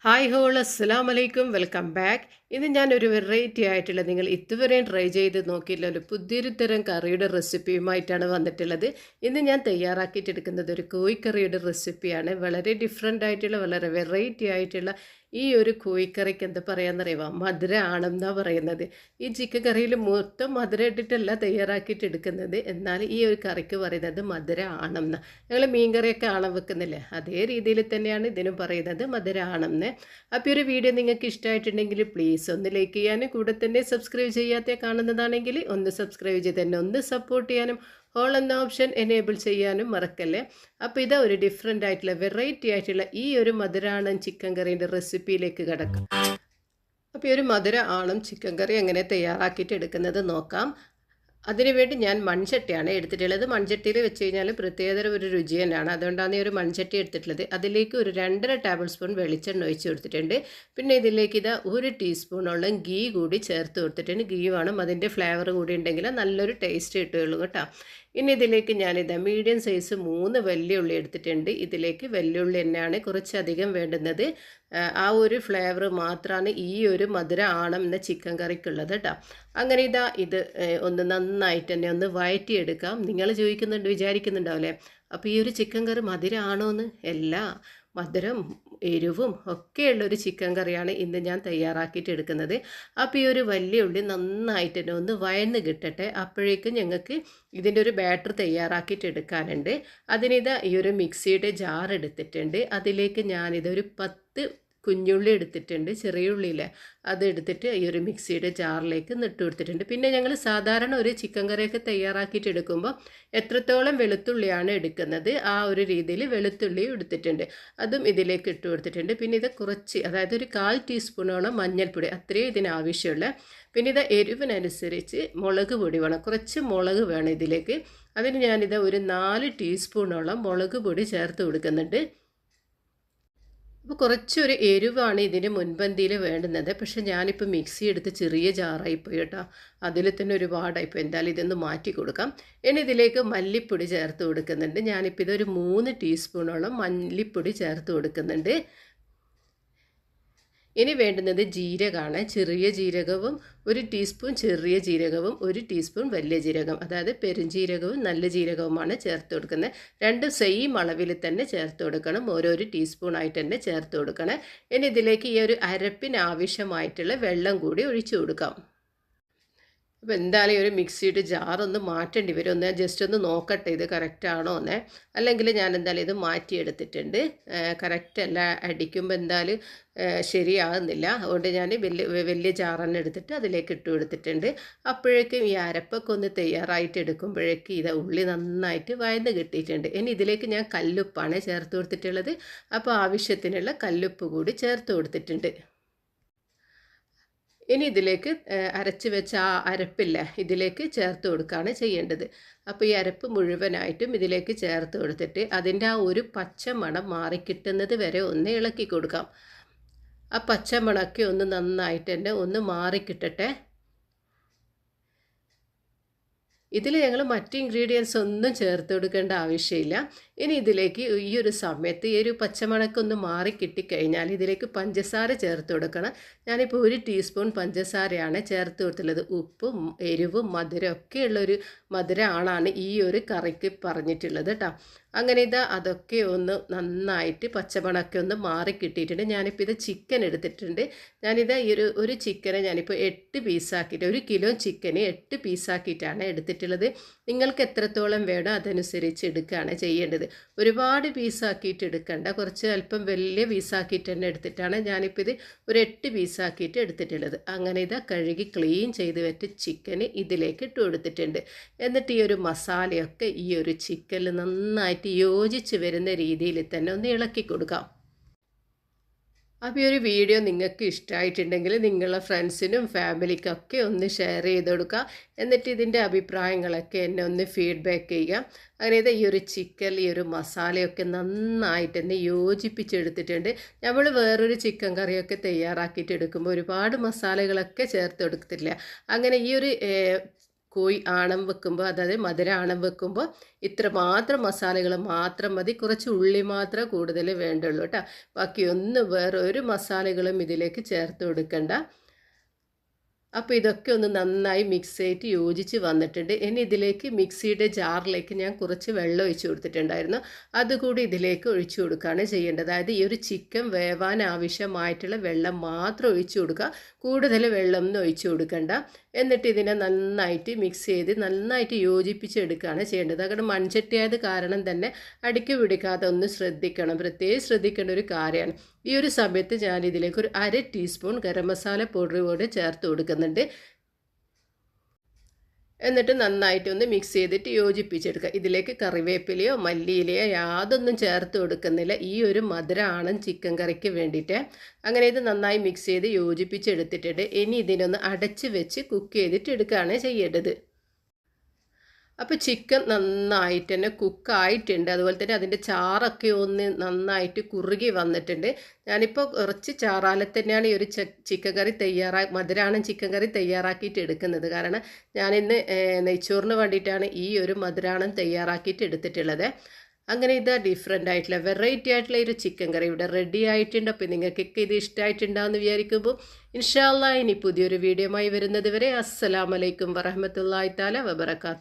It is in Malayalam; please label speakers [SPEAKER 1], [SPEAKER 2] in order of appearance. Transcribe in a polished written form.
[SPEAKER 1] ഹായ് ഹോൾ അസ്സലാം വലൈക്കും വെൽക്കം ബാക്ക്. ഇത് ഞാനൊരു വെറൈറ്റി ആയിട്ടുള്ള നിങ്ങൾ ഇതുവരെയും ട്രൈ ചെയ്ത് നോക്കിയില്ല ഒരു പുതിയൊരു തരം കറിയുടെ റെസിപ്പിയുമായിട്ടാണ് വന്നിട്ടുള്ളത്. ഇന്ന് ഞാൻ തയ്യാറാക്കിയിട്ടെടുക്കുന്നത് ഒരു കോഴിക്കറിയുടെ റെസിപ്പിയാണ്. വളരെ ഡിഫറെൻ്റ് ആയിട്ടുള്ള വളരെ വെറൈറ്റി ആയിട്ടുള്ള ഈ ഒരു കോഴിക്കറിക്ക് എന്താ പറയാമെന്നറിയുമോ, മധുര ആണെന്നാണ് പറയുന്നത്. ഈ ചിക്കൻ കറിയിൽ മൊത്തം മധുര ഇട്ടിട്ടല്ല തയ്യാറാക്കിയിട്ട് എടുക്കുന്നത്, എന്നാൽ ഈ ഒരു കറിക്ക് പറയുന്നത് മധുര ആണെന്ന്. ഞങ്ങൾ മീൻ കറിയൊക്കെ ആണം വെക്കുന്നില്ലേ, അതേ രീതിയിൽ തന്നെയാണ് ഇതിനും പറയുന്നത് മധുര ആണെന്ന്. അപ്പോൾ ഒരു വീഡിയോ നിങ്ങൾക്ക് ഇഷ്ടമായിട്ടുണ്ടെങ്കിൽ പ്ലീസ് ഒന്ന് ലൈക്ക് ചെയ്യാനും കൂടെ തന്നെ സബ്സ്ക്രൈബ് ചെയ്യാത്ത കാണുന്നതാണെങ്കിൽ ഒന്ന് സബ്സ്ക്രൈബ് ചെയ്ത് തന്നെ ഒന്ന് സപ്പോർട്ട് ചെയ്യാനും ഓൾ എന്ന ഓപ്ഷൻ എനേബിൾ ചെയ്യാനും മറക്കല്ലേ. അപ്പോൾ ഇതാ ഒരു ഡിഫറെൻ്റ് ആയിട്ടുള്ള വെറൈറ്റി ആയിട്ടുള്ള ഈ ഒരു മധുര ആണൻ ചിക്കൻ കറീൻ്റെ റെസിപ്പിയിലേക്ക് കിടക്കാം. അപ്പോൾ ഈ ഒരു മധുര ആണം ചിക്കൻ കറി എങ്ങനെ തയ്യാറാക്കിയിട്ട് എടുക്കുന്നത് നോക്കാം. അതിനുവേണ്ടി ഞാൻ മൺചട്ടിയാണ് എടുത്തിട്ടുള്ളത്. മൺചട്ടിയിൽ വെച്ച് കഴിഞ്ഞാൽ പ്രത്യേകതര ഒരു രുചി തന്നെയാണ്, അതുകൊണ്ടാണ് ഈ ഒരു മൺചട്ടി എടുത്തിട്ടുള്ളത്. അതിലേക്ക് ഒരു 2.5 ടേബിൾ സ്പൂൺ വെളിച്ചെണ്ണ ഒഴിച്ച് കൊടുത്തിട്ടുണ്ട്. പിന്നെ ഇതിലേക്ക് ഇതാ 1 ടീസ്പൂണോളം ഗീ കൂടി ചേർത്ത് കൊടുത്തിട്ടുണ്ട്. ഗീ വേണം, അതിൻ്റെ ഫ്ലേവർ കൂടി ഉണ്ടെങ്കിൽ നല്ലൊരു ടേസ്റ്റ് കിട്ടുകയുള്ളൂ കേട്ടോ. ഇനി ഇതിലേക്ക് ഞാനിതാ മീഡിയം സൈസ് 3 വെല്ലുള്ളി എടുത്തിട്ടുണ്ട്. ഇതിലേക്ക് വെല്ലുള്ളി തന്നെയാണ് കുറച്ചധികം വേണ്ടുന്നത്. ആ ഒരു ഫ്ലേവർ മാത്രമാണ് ഈ ഒരു മധുര ആണം എന്ന ചിക്കൻ കറിക്കുള്ളത് കേട്ടോ. അങ്ങനെ ഇതാ ഇത് ഒന്ന് നന്നായിട്ട് തന്നെ ഒന്ന് വഴറ്റിയെടുക്കാം. നിങ്ങൾ വിചാരിക്കുന്നുണ്ടാവില്ലേ, അപ്പോൾ ഈ ഒരു ചിക്കൻ കറി മധുര ആണോ എന്ന്? എല്ലാ മധുരം എരിവും ഒക്കെയുള്ളൊരു ചിക്കൻ കറിയാണ് ഇന്ന് ഞാൻ തയ്യാറാക്കിയിട്ട് എടുക്കുന്നത്. അപ്പോൾ ഈ ഒരു വലിയ ഉള്ളി നന്നായിട്ട് തന്നെ ഒന്ന് വഴന്ന് കിട്ടട്ടെ. അപ്പോഴേക്കും ഞങ്ങൾക്ക് ഇതിൻ്റെ ഒരു ബാറ്റർ തയ്യാറാക്കിയിട്ട് എടുക്കാനുണ്ട്. അതിനിതാ ഈ ഒരു മിക്സിയുടെ ജാർ എടുത്തിട്ടുണ്ട്. അതിലേക്ക് ഞാനിതൊരു 10 കുഞ്ഞുള്ളി എടുത്തിട്ടുണ്ട്, ചെറിയ ഉള്ളിയില്ലേ, അത് എടുത്തിട്ട് ഈ ഒരു മിക്സിയുടെ ജാറിലേക്ക് ഇട്ട് കൊടുത്തിട്ടുണ്ട്. പിന്നെ ഞങ്ങൾ സാധാരണ ഒരു ചിക്കൻ കറിയൊക്കെ തയ്യാറാക്കിയിട്ട് എടുക്കുമ്പോൾ എത്രത്തോളം വെളുത്തുള്ളിയാണ് എടുക്കുന്നത് ആ ഒരു രീതിയിൽ വെളുത്തുള്ളി എടുത്തിട്ടുണ്ട്, അതും ഇതിലേക്ക് ഇട്ട് കൊടുത്തിട്ടുണ്ട്. പിന്നെ ഇത് കുറച്ച്, അതായത് ഒരു 1/4 ടീസ്പൂണോളം മഞ്ഞൾപ്പൊടി, അത്രയും ഇതിനാവശ്യമുള്ള. പിന്നെ ഇത് എരിവിനനുസരിച്ച് മുളക് പൊടി വേണം, കുറച്ച് മുളക് വേണം ഇതിലേക്ക്. അതിന് ഞാനിത് ഒരു 4 ടീസ്പൂണോളം മുളക് പൊടി ചേർത്ത് കൊടുക്കുന്നുണ്ട്. അപ്പോൾ കുറച്ചൊരു എരിവാണ് ഇതിന് മുൻപന്തിയിൽ വേണ്ടുന്നത്. പക്ഷേ ഞാനിപ്പോൾ മിക്സി എടുത്ത് ചെറിയ ജാറായിപ്പോയി കേട്ടോ, അതിൽ തന്നെ ഒരുപാടായിപ്പോൾ. എന്തായാലും ഇതൊന്ന് മാറ്റി കൊടുക്കാം. ഇനി ഇതിലേക്ക് മല്ലിപ്പൊടി ചേർത്ത് കൊടുക്കുന്നുണ്ട്. ഞാനിപ്പോൾ ഇതൊരു 3 ടീസ്പൂണോളം മല്ലിപ്പൊടി ചേർത്ത് കൊടുക്കുന്നുണ്ട്. ഇനി വേണ്ടുന്നത് ജീരകമാണ്. ചെറിയ ജീരകവും 1 ടീസ്പൂൺ ചെറിയ ജീരകവും 1 ടീസ്പൂൺ വലിയ ജീരകം, അതായത് പെരുംജീരകവും നല്ല ജീരകവുമാണ് ചേർത്ത് കൊടുക്കുന്നത്. രണ്ടും സെയിം അളവിൽ തന്നെ ചേർത്ത് കൊടുക്കണം, ഓരോരോ ടീസ്പൂൺ ആയിട്ട് തന്നെ ചേർത്ത് കൊടുക്കണം. ഇനി ഇതിലേക്ക് ഈ ഒരു അരപ്പിന് ആവശ്യമായിട്ടുള്ള വെള്ളം കൂടി ഒഴിച്ചു കൊടുക്കാം. അപ്പോൾ എന്തായാലും ഒരു മിക്സിയുടെ ജാറൊന്ന് മാറ്റേണ്ടി വരും. ഒന്ന് ജസ്റ്റ് ഒന്ന് നോക്കട്ടെ ഇത് കറക്റ്റാണോ എന്ന്. അല്ലെങ്കിൽ ഞാൻ എന്തായാലും ഇത് മാറ്റിയെടുത്തിട്ടുണ്ട്. കറക്റ്റല്ല, അടിക്കുമ്പോൾ എന്തായാലും ശരിയാകുന്നില്ല. അതുകൊണ്ട് ഞാൻ വലിയ ജാറെണ്ണം എടുത്തിട്ട് അതിലേക്ക് ഇട്ട് കൊടുത്തിട്ടുണ്ട്. അപ്പോഴേക്കും ഈ അരപ്പൊക്കെ ഒന്ന് തയ്യാറായിട്ട് എടുക്കുമ്പോഴേക്കും ഇത് ഉള്ളി നന്നായിട്ട് വഴന്ന് കിട്ടിയിട്ടുണ്ട്. ഇനി ഇതിലേക്ക് ഞാൻ കല്ലുപ്പാണ് ചേർത്ത് കൊടുത്തിട്ടുള്ളത്. അപ്പോൾ ആവശ്യത്തിനുള്ള കല്ലുപ്പ് കൂടി ചേർത്ത് കൊടുത്തിട്ടുണ്ട്. ഇനി ഇതിലേക്ക് അരച്ച് വെച്ച ആ അരപ്പില്ല ഇതിലേക്ക് ചേർത്ത് കൊടുക്കുകയാണ് ചെയ്യേണ്ടത്. അപ്പോൾ ഈ അരപ്പ് മുഴുവനായിട്ടും ഇതിലേക്ക് ചേർത്ത് കൊടുത്തിട്ട് അതിൻ്റെ ആ ഒരു പച്ച മണം മാറിക്കിട്ടുന്നത് വരെ ഒന്ന് ഇളക്കി കൊടുക്കാം. ആ പച്ച മണമൊക്കെ ഒന്ന് നന്നായിട്ട് തന്നെ ഒന്ന് മാറിക്കിട്ടട്ടെ. ഇതിൽ ഞങ്ങൾ മറ്റ് ഇൻഗ്രീഡിയൻസ് ഒന്നും ചേർത്ത് കൊടുക്കേണ്ട ആവശ്യമില്ല. ഇനി ഇതിലേക്ക് ഈ ഒരു സമയത്ത് ഈ ഒരു പച്ചമണക്കൊന്ന് മാറി കിട്ടിക്കഴിഞ്ഞാൽ ഇതിലേക്ക് പഞ്ചസാര ചേർത്ത് കൊടുക്കണം. ഞാനിപ്പോൾ 1 ടീസ്പൂൺ പഞ്ചസാരയാണ് ചേർത്ത് കൊടുത്തുള്ളത്. ഉപ്പും എരിവും മധുരം ഒക്കെയുള്ളൊരു മധുര ആണാണ് ഈ ഒരു കറിക്ക് പറഞ്ഞിട്ടുള്ളത് കേട്ടോ. അങ്ങനെ ഇതാ അതൊക്കെ ഒന്ന് നന്നായിട്ട് പച്ചമണമൊക്കെ ഒന്ന് മാറി കിട്ടിയിട്ടുണ്ട്. ഞാനിപ്പോൾ ഇത് ചിക്കൻ എടുത്തിട്ടുണ്ട്. ഞാനിത് ഈ ഒരു ചിക്കനെ ഞാനിപ്പോൾ 8 പീസാക്കിയിട്ട്, 1 കിലോ ചിക്കന് 8 പീസാക്കിയിട്ടാണ് എടുത്തിട്ടുള്ളത്. നിങ്ങൾക്ക് എത്രത്തോളം വേണോ അതനുസരിച്ച് എടുക്കുകയാണ് ചെയ്യേണ്ടത്. ഒരുപാട് പീസാക്കിയിട്ട് എടുക്കണ്ട, കുറച്ച് അല്പം വലിയ പീസാക്കിയിട്ട് തന്നെ എടുത്തിട്ടാണ് ഞാനിപ്പോൾ ഇത് ഒരു 8 പീസാക്കിയിട്ട് എടുത്തിട്ടുള്ളത്. അങ്ങനെ ഇതാ കഴുകി ക്ലീൻ ചെയ്ത് വെച്ച് ചിക്കന് ഇതിലേക്ക് ഇട്ട് കൊടുത്തിട്ടുണ്ട്. എന്നിട്ട് ഈ ഒരു മസാലയൊക്കെ ഈ ഒരു ചിക്കനിൽ നന്നായിട്ട് യോജിച്ച് വരുന്ന രീതിയിൽ തന്നെ ഒന്ന് ഇളക്കി കൊടുക്കാം. അപ്പോൾ ഈ ഒരു വീഡിയോ നിങ്ങൾക്ക് ഇഷ്ടമായിട്ടുണ്ടെങ്കിൽ നിങ്ങളുടെ ഫ്രണ്ട്സിനും ഫാമിലിക്കൊക്കെ ഒന്ന് ഷെയർ ചെയ്ത് കൊടുക്കുക. എന്നിട്ട് ഇതിൻ്റെ അഭിപ്രായങ്ങളൊക്കെ എന്നെ ഒന്ന് ഫീഡ്ബാക്ക് ചെയ്യുക. അങ്ങനെ ഈ ഒരു ചിക്കൻ ഈ ഒരു മസാലയൊക്കെ നന്നായിട്ട് തന്നെ യോജിപ്പിച്ചെടുത്തിട്ടുണ്ട്. നമ്മൾ വേറൊരു ചിക്കൻ കറിയൊക്കെ തയ്യാറാക്കിയിട്ട് എടുക്കുമ്പോൾ ഒരുപാട് മസാലകളൊക്കെ ചേർത്ത് കൊടുത്തിട്ടില്ല. അങ്ങനെ ഈ ഒരു കോഴി ആണം വെക്കുമ്പോൾ, അതായത് മധുര ആണം വെക്കുമ്പോൾ ഇത്ര മാത്രം മസാലകൾ മാത്രം മതി. കുറച്ച് ഉള്ളി മാത്രമേ കൂടുതൽ വേണ്ടുള്ളൂ കേട്ടോ. ബാക്കിയൊന്നും വേറെ ഒരു മസാലകളും ഇതിലേക്ക് ചേർത്ത് കൊടുക്കണ്ട. അപ്പോൾ ഇതൊക്കെ ഒന്ന് നന്നായി മിക്സ് ചെയ്തിട്ട് യോജിച്ച് വന്നിട്ടുണ്ട്. ഇനി ഇതിലേക്ക് മിക്സിയുടെ ജാറിലേക്ക് ഞാൻ കുറച്ച് വെള്ളം ഒഴിച്ച് കൊടുത്തിട്ടുണ്ടായിരുന്നു. അതുകൂടി ഇതിലേക്ക് ഒഴിച്ചു കൊടുക്കുകയാണ് ചെയ്യേണ്ടത്. അതായത് ഈ ഒരു ചിക്കൻ വേവാൻ ആവശ്യമായിട്ടുള്ള വെള്ളം മാത്രം ഒഴിച്ചു കൊടുക്കുക, കൂടുതൽ വെള്ളമൊന്നും ഒഴിച്ചു കൊടുക്കണ്ട. എന്നിട്ട് ഇതിനെ നന്നായിട്ട് മിക്സ് ചെയ്ത് നന്നായിട്ട് യോജിപ്പിച്ചെടുക്കുകയാണ് ചെയ്യേണ്ടത്. അങ്ങനെ മൺചട്ടിയായത് കാരണം തന്നെ അടിക്ക് പിടിക്കാതെ ഒന്ന് ശ്രദ്ധിക്കണം. പ്രത്യേകം ശ്രദ്ധിക്കേണ്ട ഒരു കാര്യമാണ്. ഈ ഒരു സമയത്ത് ഞാൻ ഇതിലേക്ക് ഒരു 1/2 ടീസ്പൂൺ ഗരം മസാല പൗഡർ കൂടെ ചേർത്ത് കൊടുക്കുന്നുണ്ട്. എന്നിട്ട് നന്നായിട്ടൊന്ന് മിക്സ് ചെയ്തിട്ട് യോജിപ്പിച്ചെടുക്കുക. ഇതിലേക്ക് കറിവേപ്പിലയോ മല്ലിയിലയോ യാതൊന്നും ചേർത്ത് കൊടുക്കുന്നില്ല, ഈ ഒരു മധുരമാണ് ചിക്കൻ കറിക്ക് വേണ്ടിയിട്ട്. അങ്ങനെ ഇത് നന്നായി മിക്സ് ചെയ്ത് യോജിപ്പിച്ചെടുത്തിട്ടുണ്ട്. ഇനി ഇതിനൊന്ന് അടച്ച് വെച്ച് കുക്ക് ചെയ്തിട്ട് എടുക്കുകയാണ് ചെയ്യേണ്ടത്. അപ്പോൾ ചിക്കൻ നന്നായിട്ട് തന്നെ കുക്കായിട്ടുണ്ട്. അതുപോലെ തന്നെ അതിൻ്റെ ചാറൊക്കെ ഒന്ന് നന്നായിട്ട് കുറുകി വന്നിട്ടുണ്ട്. ഞാനിപ്പോൾ കുറച്ച് ചാറാലെ തന്നെയാണ് ഈ ഒരു ചിക്കൻ കറി മധുരമാണ് ചിക്കൻ കറി തയ്യാറാക്കിയിട്ട് എടുക്കുന്നത്. കാരണം ഞാനിന്ന് നെയ്ച്ചോറിന് വേണ്ടിയിട്ടാണ് ഈ ഒരു മധുരാണം തയ്യാറാക്കിയിട്ട് എടുത്തിട്ടുള്ളത്. അങ്ങനെ ഇത് ഡിഫറെൻ്റ് ആയിട്ടുള്ള വെറൈറ്റി ആയിട്ടുള്ള ഒരു ചിക്കൻ കറി ഇവിടെ റെഡി ആയിട്ടുണ്ട്. അപ്പോൾ നിങ്ങൾക്കൊക്കെ ഇത് ഇഷ്ടമായിട്ടുണ്ടാകുമെന്ന് വിചാരിക്കുമ്പോൾ ഇൻഷാ അല്ലാഹ് ഇനി പുതിയൊരു വീഡിയോയുമായി വരുന്നത് വരെ അസ്സലാമു അലൈക്കും വറഹ്മത്തുള്ളാഹി തആല വബറകാതുഹു.